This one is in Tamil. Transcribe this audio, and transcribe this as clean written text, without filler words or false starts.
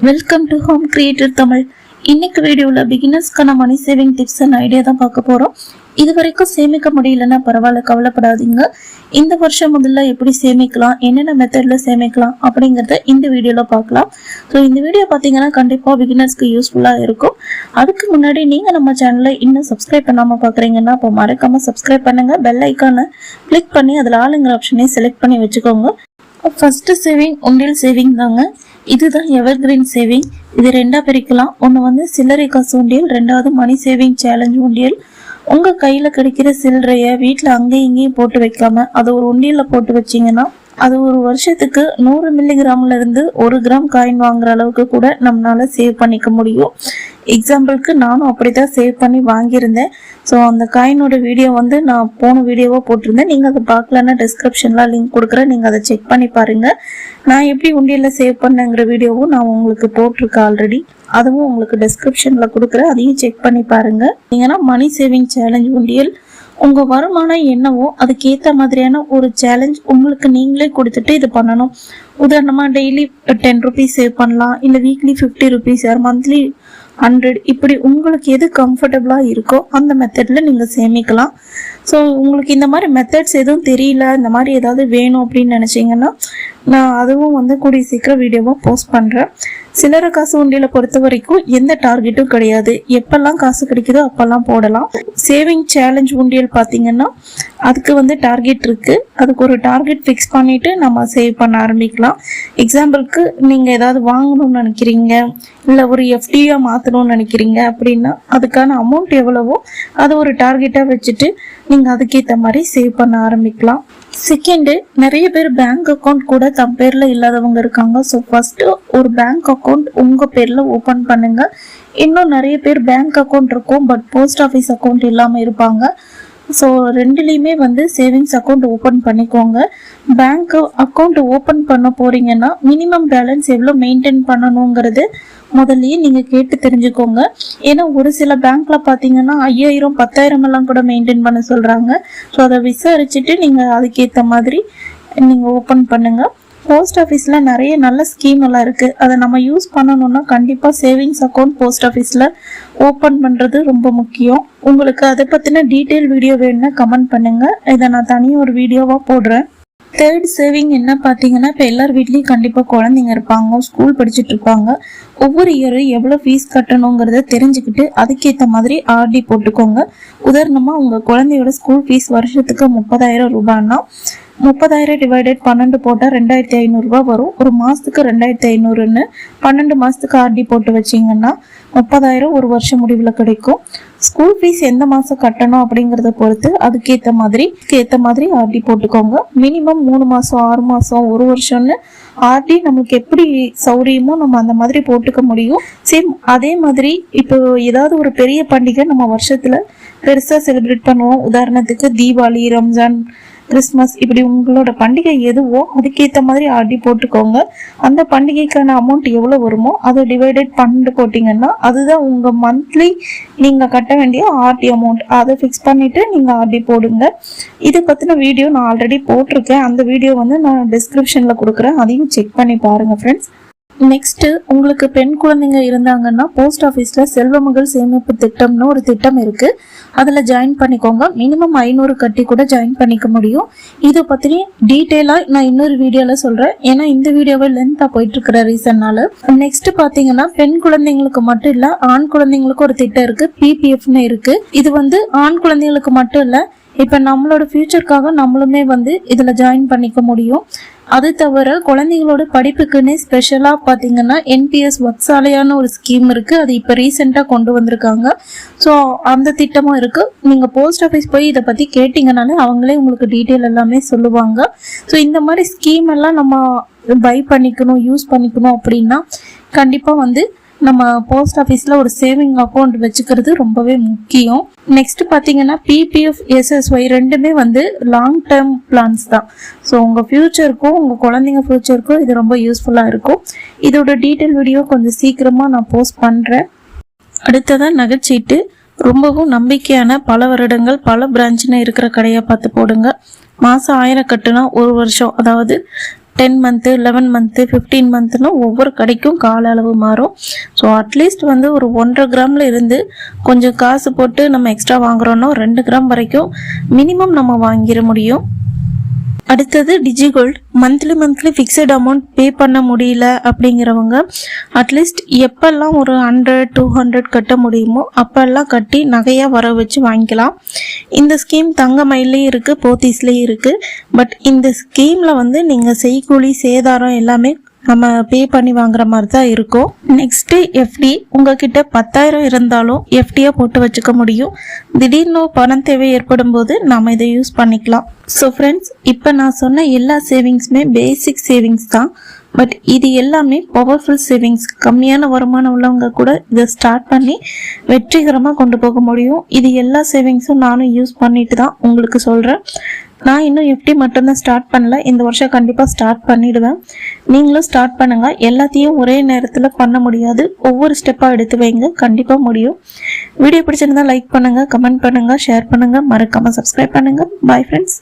Welcome to home creator Tamil. இன்னைக்கு வீடியோவில் பிகினர்ஸ்க்கான money saving tips and idea தான் பார்க்க போகிறோம். இது வரைக்கும் சேமிக்க முடியலன்னா பரவாயில்ல, கவலைப்படாதீங்க. இந்த வருஷம் முதல்ல எப்படி சேமிக்கலாம், என்னென்ன மெத்தடில் சேமிக்கலாம் அப்படிங்கிறத இந்த வீடியோவில் பார்க்கலாம். ஸோ இந்த வீடியோ பார்த்தீங்கன்னா கண்டிப்பாக பிகினர்ஸ்க்கு யூஸ்ஃபுல்லாக இருக்கும். அதுக்கு முன்னாடி நீங்கள் நம்ம சேனலை இன்னும் சப்ஸ்கிரைப் பண்ணாமல் பார்க்குறீங்கன்னா இப்போ மறக்காமல் சப்ஸ்கிரைப் பண்ணுங்கள். பெல் ஐக்கானை கிளிக் பண்ணி அதில் ஆளுங்கிற ஆப்ஷனையும் செலக்ட் பண்ணி வச்சுக்கோங்க. ஃபர்ஸ்ட் சேவிங் உண்டியல் சேவிங் தாங்க. இதுதான் எவர் கிரீன் சேவிங். இது ரெண்டா பிரிக்கலாம். ஒன்று சில்லறை காசு உண்டியல், ரெண்டாவது மணி சேவிங் சேலஞ்ச் உண்டியல். உங்க கையில கிடைக்கிற சில்லறைய வீட்டுல அங்கேயும் இங்கேயும் போட்டு வைக்காம அதை ஒரு உண்டியல்ல போட்டு வச்சீங்கன்னா அது ஒரு வருஷத்துக்கு 100 மில்லிகிராம்ல இருந்து 1 கிராம் காயின் வாங்குற அளவுக்கு கூட நம்மளால சேவ் பண்ணிக்க முடியும். எக்ஸாம்பிளுக்கு நானும் அப்படித்தான் சேவ் பண்ணி வாங்கியிருந்தேன். ஸோ அந்த காயினோட வீடியோ நான் போன வீடியோவா போட்டிருந்தேன். நீங்க அதை பார்க்கலன்னா டிஸ்கிரிப்ஷன்ல லிங்க் கொடுக்குறேன், நீங்க அதை செக் பண்ணி பாருங்க. நான் எப்படி உண்டியல்ல சேவ் பண்ணேங்கிற வீடியோவும் நான் உங்களுக்கு போட்டிருக்கேன் ஆல்ரெடி. அதுவும் உங்களுக்கு டிஸ்கிரிப்ஷன்ல கொடுக்குறேன், அதையும் செக் பண்ணி பாருங்க. நீங்கன்னா மணி சேவிங் சேலஞ்ச் உண்டியல் உங்க வருமானம் என்னவோ அதுக்கேற்ற மாதிரியான ஒரு சேலஞ்ச் உங்களுக்கு நீங்களே கொடுத்துட்டு இது பண்ணணும். உதாரணமா டெய்லி 10 ருபீஸ் சேவ் பண்ணலாம், இல்லை வீக்லி 50 ருபீஸ், மந்த்லி 100, இப்படி உங்களுக்கு எது கம்ஃபர்டபுளா இருக்கோ அந்த மெத்தட்ல நீங்க சேமிக்கலாம். ஸோ உங்களுக்கு இந்த மாதிரி மெத்தட்ஸ் எதுவும் தெரியல, இந்த மாதிரி ஏதாவது வேணும் அப்படின்னு நினைச்சீங்கன்னா நான் அதுவும் கூடிய சீக்கிரம் வீடியோவா போஸ்ட் பண்றேன். சில்லறை காசு உண்டியலை பொறுத்த வரைக்கும் எந்த டார்கெட்டும் கிடையாது. எப்பெல்லாம் காசு கிடைக்குதோ அப்பெல்லாம் போடலாம். சேவிங் சேலஞ்ச் உண்டியல் பார்த்தீங்கன்னா அதுக்கு டார்கெட் இருக்கு. அதுக்கு ஒரு டார்கெட் ஃபிக்ஸ் பண்ணிட்டு நம்ம சேவ் பண்ண ஆரம்பிக்கலாம். எக்ஸாம்பிளுக்கு நீங்க ஏதாவது வாங்கணும்னு நினைக்கிறீங்க, இல்லை ஒரு எஃப்டியா மாற்றணும்னு நினைக்கிறீங்க அப்படின்னா அதுக்கான அமௌண்ட் எவ்வளவோ அதை ஒரு டார்கெட்டாக வச்சுட்டு நீங்க அதுக்கேற்ற மாதிரி சேவ் பண்ண ஆரம்பிக்கலாம். செகண்டு, நிறைய பேர் பேங்க் அக்கௌண்ட் கூட தம் பேர்ல இல்லாதவங்க இருக்காங்க. ஸோ ஃபர்ஸ்ட் ஒரு பேங்க் அக்கௌண்ட் உங்க பேர்ல ஓபன் பண்ணுங்க. இன்னும் நிறைய பேர் பேங்க் அக்கௌண்ட் இருக்கும் பட் போஸ்ட் ஆஃபீஸ் அக்கௌண்ட் இல்லாம இருப்பாங்க. ஸோ ரெண்டுலேயுமே சேவிங்ஸ் அக்கௌண்ட் ஓப்பன் பண்ணிக்கோங்க. பேங்க் அக்கௌண்ட் ஓப்பன் பண்ண போறீங்கன்னா மினிமம் பேலன்ஸ் எவ்வளோ மெயின்டைன் பண்ணணுங்கிறது முதல்லயே நீங்க கேட்டு தெரிஞ்சுக்கோங்க. ஏன்னா ஒரு சில பேங்க்ல பாத்தீங்கன்னா 5000 10,000 எல்லாம் கூட மெயின்டைன் பண்ண சொல்றாங்க. ஸோ அதை விசாரிச்சுட்டு நீங்க அதுக்கேற்ற மாதிரி நீங்க ஓப்பன் பண்ணுங்க. போஸ்ட் ஆஃபீஸ்ல நிறைய நல்ல ஸ்கீம் எல்லாம் இருக்கு. அதை நம்ம யூஸ் பண்ணணும்னா கண்டிப்பா சேவிங்ஸ் அக்கௌண்ட் போஸ்ட் ஆஃபீஸ்ல ஓப்பன் பண்றது ரொம்ப முக்கியம். உங்களுக்கு அதை பத்தின டீட்டெயில் வீடியோ வேணும்னா கமெண்ட் பண்ணுங்க, இதை நான் தனியாக ஒரு வீடியோவா போடுறேன். தேர்ட் சேவிங் என்ன பார்த்தீங்கன்னா, இப்போ எல்லார் வீட்லேயும் கண்டிப்பாக குழந்தைங்க இருப்பாங்க, ஸ்கூல் படிச்சுட்டு இருப்பாங்க. ஒவ்வொரு இயரும் எவ்வளோ ஃபீஸ் கட்டணுங்கிறத தெரிஞ்சுக்கிட்டு அதுக்கேற்ற மாதிரி ஆர்டி போட்டுக்கோங்க. உதாரணமாக உங்கள் குழந்தையோட ஸ்கூல் ஃபீஸ் வருஷத்துக்கு 30,000 ரூபாய்னா 30,000 டிவைடட் 12 போட்டால் 2,500 ரூபாய் வரும். ஒரு மாதத்துக்கு 2,500ன்னு 12 மாதத்துக்கு ஆர்டி போட்டு வச்சிங்கன்னா 30,000 ஒரு வருஷம் முடிவில் கிடைக்கும். ஸ்கூல் ஃபீஸ் எந்த மாதம் கட்டணும் அப்படிங்கிறத பொறுத்து அதுக்கேற்ற மாதிரி ஆர்டி போட்டுக்கோங்க. மினிமம் 3 மாதம் 6 மாதம் 1 வருஷம்னு ஆர்டி நம்மளுக்கு எப்படி சௌரியமோ நம்ம அந்த மாதிரி போட்டுக்க முடியும். சேம் அதே மாதிரி இப்போ ஏதாவது ஒரு பெரிய பண்டிகை நம்ம வருஷத்துல பெருசா செலிப்ரேட் பண்ணுவோம். உதாரணத்துக்கு தீபாவளி, ரம்ஜான், கிறிஸ்மஸ், இப்படி உங்களோட பண்டிகை எதுவோ அதுக்கேற்ற மாதிரி ஆர்டி போட்டுக்கோங்க. அந்த பண்டிகைக்கான அமௌண்ட் எவ்வளோ வருமோ அதை டிவைடட் 12 போட்டிங்கன்னா அதுதான் உங்கள் மந்த்லி நீங்கள் கட்ட வேண்டிய ஆர்டி அமௌண்ட். அதை ஃபிக்ஸ் பண்ணிவிட்டு நீங்கள் ஆர்டி போடுங்க. இதை பற்றின வீடியோ நான் ஆல்ரெடி போட்டிருக்கேன். அந்த வீடியோ நான் டிஸ்கிரிப்ஷனில் கொடுக்குறேன், அதையும் செக் பண்ணி பாருங்கள் ஃப்ரெண்ட்ஸ். நெக்ஸ்ட், உங்களுக்கு பெண் குழந்தைங்க இருந்தாங்கன்னா போஸ்ட் ஆஃபீஸில் செல்வமகள் சேமிப்பு திட்டம்னு ஒரு திட்டம் இருக்கு. அதில் ஜாயின் பண்ணிக்கோங்க. மினிமம் 500 கட்டி கூட ஜாயின் பண்ணிக்க முடியும். இதை பற்றி டீட்டெயிலாக நான் இன்னொரு வீடியோவில் சொல்கிறேன், ஏன்னா இந்த வீடியோவை லென்த்தாக போயிட்டு இருக்கிற ரீசன்னால. நெக்ஸ்ட் பார்த்தீங்கன்னா, பெண் குழந்தைங்களுக்கு மட்டும் இல்லை ஆண் குழந்தைங்களுக்கு ஒரு திட்டம் இருக்கு, பிபிஎஃப்னு இருக்கு. இது ஆண் குழந்தைங்களுக்கு மட்டும் இல்லை, இப்போ நம்மளோட ஃபியூச்சருக்காக நம்மளுமே இதில் ஜாயின் பண்ணிக்க முடியும். அது தவிர குழந்தைங்களோட படிப்புக்குன்னே ஸ்பெஷலாக பார்த்தீங்கன்னா என்பிஎஸ் வத்சாலையான ஒரு ஸ்கீம் இருக்குது. அது இப்போ ரீசெண்டாக கொண்டு வந்திருக்காங்க. ஸோ அந்த திட்டமும் இருக்குது. நீங்கள் போஸ்ட் ஆஃபீஸ் போய் இதை பற்றி கேட்டிங்கனாலே அவங்களே உங்களுக்கு டீட்டெயில் எல்லாமே சொல்லுவாங்க. ஸோ இந்த மாதிரி ஸ்கீம் எல்லாம் நம்ம பை பண்ணிக்கணும், யூஸ் பண்ணிக்கணும் அப்படின்னா கண்டிப்பாக நம்ம போஸ்ட் ஆஃபீஸில் ஒரு சேவிங் அக்கௌண்ட் வச்சுக்கிறது ரொம்பவே முக்கியம். நெக்ஸ்ட் பார்த்தீங்கன்னா பிபிஎஃப், எஸ்எஸ்ஒய் ரெண்டுமே லாங் டேர்ம் பிளான்ஸ் தான். ஸோ உங்கள் ஃபியூச்சருக்கும் உங்கள் குழந்தைங்க ஃபியூச்சருக்கும் இது ரொம்ப யூஸ்ஃபுல்லாக இருக்கும். இதோட டீட்டெயில் வீடியோ கொஞ்சம் சீக்கிரமாக நான் போஸ்ட் பண்ணுறேன். அடுத்ததான் நகைச்சீட்டு. ரொம்பவும் நம்பிக்கையான பல வருடங்கள் பல பிரான்ச்னு இருக்கிற கடையை பார்த்து போடுங்க. மாதம் 1000 கட்டுனா ஒரு வருஷம், அதாவது 10 மந்த்து 11 மந்த்து 15 மந்த்னு ஒவ்வொரு கடைக்கும் கால அளவு மாறும். ஸோ அட்லீஸ்ட் வந்து ஒரு 1.5 கிராமில் இருந்து கொஞ்சம் காசு போட்டு நம்ம எக்ஸ்ட்ரா வாங்குறோன்னா 2 கிராம் வரைக்கும் மினிமம் நம்ம வாங்கிட முடியும். அடுத்தது DigiGold. Monthly fixed amount pay பண்ண முடியல அப்படிங்கிறவங்க அட்லீஸ்ட் எப்பெல்லாம் ஒரு 100-200 கட்ட முடியுமோ அப்பெல்லாம் கட்டி நகையாக வர வச்சு வாங்கிக்கலாம். இந்த ஸ்கீம் தங்கமயிலையும் இருக்குது, போத்தீஸ்லேயும் இருக்குது. பட் இந்த ஸ்கீமில் வந்து நீங்கள் செய்கூலி சேதாரம் எல்லாமே நம்ம பே பண்ணி வாங்குற மாதிரி தான் இருக்கும். Next FD. உங்ககிட்ட 10,000 இருந்தாலும் எஃப்டியாக போட்டு வச்சுக்க முடியும். திடீர்னு பணம் தேவை ஏற்படும் போது நாம் இதை யூஸ் பண்ணிக்கலாம். ஸோ ஃப்ரெண்ட்ஸ், இப்போ நான் சொன்ன எல்லா சேவிங்ஸுமே பேசிக் சேவிங்ஸ் தான். பட் இது எல்லாமே பவர்ஃபுல் சேவிங்ஸ். கம்மியான வருமானம் உள்ளவங்க கூட இதை ஸ்டார்ட் பண்ணி வெற்றிகரமாக கொண்டு போக முடியும். இது எல்லா சேவிங்ஸும் நானும் யூஸ் பண்ணிட்டு தான் உங்களுக்கு சொல்கிறேன். நான் இன்னும் எஃப்டி மட்டும்தான் ஸ்டார்ட் பண்ணல. இந்த வருஷம் கண்டிப்பாக ஸ்டார்ட் பண்ணிடுவேன். நீங்களும் ஸ்டார்ட் பண்ணுங்கள். எல்லாத்தையும் ஒரே நேரத்தில் பண்ண முடியாது, ஒவ்வொரு ஸ்டெப்பாக எடுத்து வைங்க, கண்டிப்பாக முடியும். வீடியோ பிடிச்சிருந்தா லைக் பண்ணுங்கள், கமெண்ட் பண்ணுங்கள், ஷேர் பண்ணுங்கள், மறக்காமல் சப்ஸ்கிரைப் பண்ணுங்கள். Bye friends.